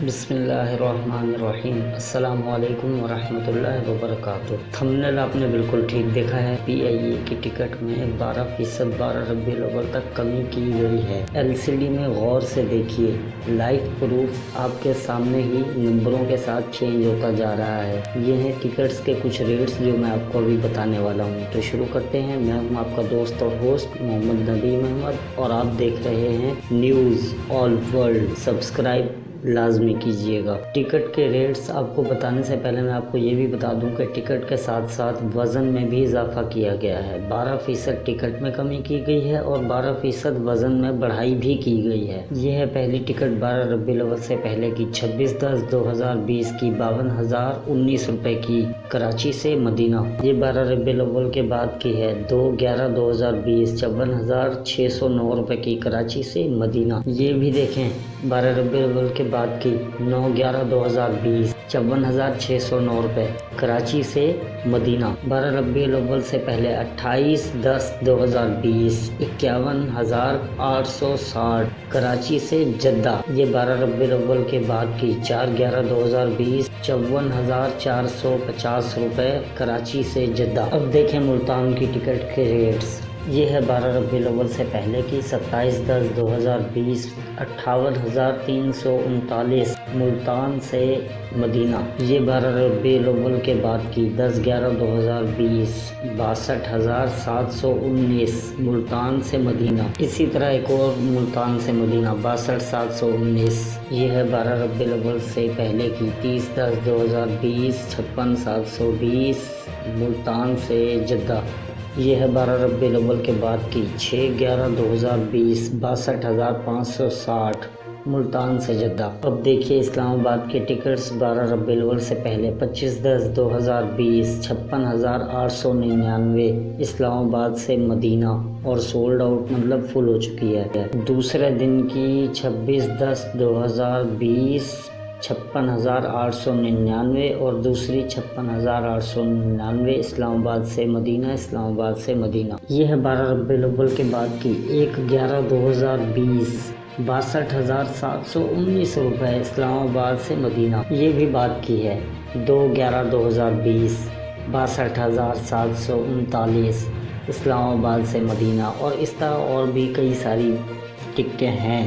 بسم اللہ الرحمن الرحیم۔ السلام علیکم ورحمۃ اللہ وبرکاتہ۔ تھمبنیل آپ نے بالکل ٹھیک دیکھا ہے۔ پی آئی اے کی ٹکٹ میں 12% 12 ربیع الاول تک کمی کی گئی ہے۔ LCD میں غور سے دیکھیے، لائف پروف آپ کے سامنے ہی نمبروں کے ساتھ چینج ہوتا جا رہا ہے۔ یہ ہیں ٹکٹس کے کچھ ریٹس جو میں آپ کو ابھی بتانے والا ہوں۔ تو شروع کرتے ہیں۔ میں ہوں آپ کا دوست اور ہوسٹ محمد ندیم احمد، اور آپ دیکھ رہے ہیں نیوز آل ورلڈ۔ سبسکرائب لازمی کیجیے گا۔ ٹکٹ کے ریٹس آپ کو بتانے سے پہلے میں آپ کو یہ بھی بتا دوں کہ ٹکٹ کے ساتھ ساتھ وزن میں بھی اضافہ کیا گیا ہے۔ 12% ٹکٹ میں کمی کی گئی ہے اور 12% وزن میں بڑھائی بھی کی گئی ہے۔ یہ ہے پہلی ٹکٹ 12 ربیع الاول سے پہلے کی 26/10/2020 کی 52,019 روپے کی، کراچی سے مدینہ۔ یہ 12 ربیع الاول کے بعد کی ہے، 2/11/2020 54,609 روپے کی، کراچی سے مدینہ۔ یہ بھی دیکھیں 12 ربیع الاول کے بعد کی 9/11/2020 54,609 روپے، کراچی سے مدینہ۔ 12 ربیع الاول سے پہلے 28/10/2020 51,860، کراچی سے جدہ۔ یہ 12 ربیع الاول کے بعد کی 4/11/2020 54,450 روپے، کراچی سے جدہ۔ اب دیکھیں ملتان کی ٹکٹ کے ریٹس۔ یہ ہے 12 ربیع الاول سے پہلے کی 27/10/2020 58,339، ملتان سے مدینہ۔ یہ 12 ربیع الاول کے بعد کی 10/11/2020 62,719، ملتان سے مدینہ۔ اسی طرح ایک اور ملتان سے مدینہ 62,719۔ یہ ہے 12 ربیع الاول سے پہلے کی 30/10/2020 56,720، ملتان سے جدہ۔ یہ ہے 12 ربیع الاول کے بعد کی 6/11/2020 62,560، ملتان سے جدہ۔ اب دیکھیے اسلام آباد کے ٹکٹس 12 ربیع الاول سے پہلے 25/10/2020 56,899، اسلام آباد سے مدینہ، اور سولڈ آؤٹ مطلب فل ہو چکی ہے۔ دوسرے دن کی 26/10/2020 56,899 اور دوسری 56,899، اسلام آباد سے مدینہ، اسلام آباد سے مدینہ۔ یہ ہے 12 ربیع الاول کے بعد کی 1/11/2020 62,719 روپے، اسلام آباد سے مدینہ۔ یہ بھی بات کی ہے 2/11/2020 62,739، اسلام آباد سے مدینہ۔ اور اس طرح اور بھی کئی ساری ٹکٹیں ہیں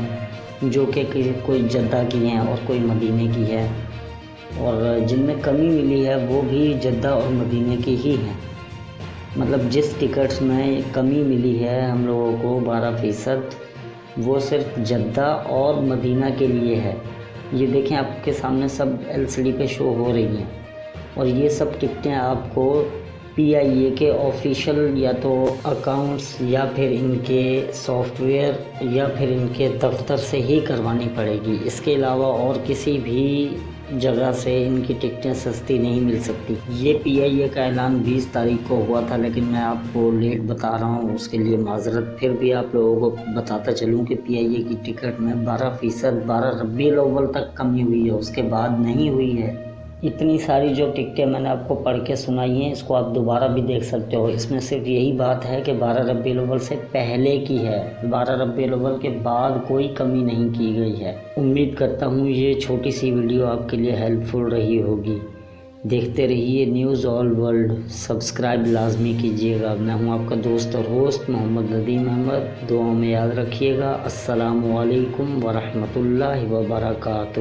جو کہ کوئی جدہ کی ہیں اور کوئی مدینے کی ہے، اور جن میں کمی ملی ہے وہ بھی جدہ اور مدینے کی ہی ہیں۔ مطلب جس ٹکٹس میں کمی ملی ہے ہم لوگوں کو 12%، وہ صرف جدہ اور مدینہ کے لیے ہے۔ یہ دیکھیں آپ کے سامنے سب LCD پہ شو ہو رہی ہیں، اور یہ سب ٹکٹیں آپ کو پی آئی اے کے آفیشیل یا تو اکاؤنٹس یا پھر ان کے سافٹ ویئر یا پھر ان کے دفتر سے ہی کروانی پڑے گی۔ اس کے علاوہ اور کسی بھی جگہ سے ان کی ٹکٹیں سستی نہیں مل سکتی۔ یہ پی آئی اے کا اعلان 20 تاریخ کو ہوا تھا، لیکن میں آپ کو لیٹ بتا رہا ہوں، اس کے لیے معذرت۔ پھر بھی آپ لوگوں کو بتاتا چلوں کہ پی آئی اے کی ٹکٹ میں 12% 12 ربیع الاول تک کمی ہوئی ہے، اس کے بعد نہیں ہوئی ہے۔ اتنی ساری جو ٹکٹیں میں نے آپ کو پڑھ کے سنائی ہیں، اس کو آپ دوبارہ بھی دیکھ سکتے ہو۔ اس میں صرف یہی بات ہے کہ 12 ربیع الاول سے پہلے کی ہے، 12 ربیع الاول کے بعد کوئی کمی نہیں کی گئی ہے۔ امید کرتا ہوں یہ چھوٹی سی ویڈیو آپ کے لیے ہیلپ فل رہی ہوگی۔ دیکھتے رہیے نیوز آل ورلڈ، سبسکرائب لازمی کیجیے گا۔ میں ہوں آپ کا دوست اور ہوسٹ محمد ندیم احمد۔ دعاؤں میں یاد رکھیے گا۔ السلام علیکم ورحمۃ اللہ وبرکاتہ۔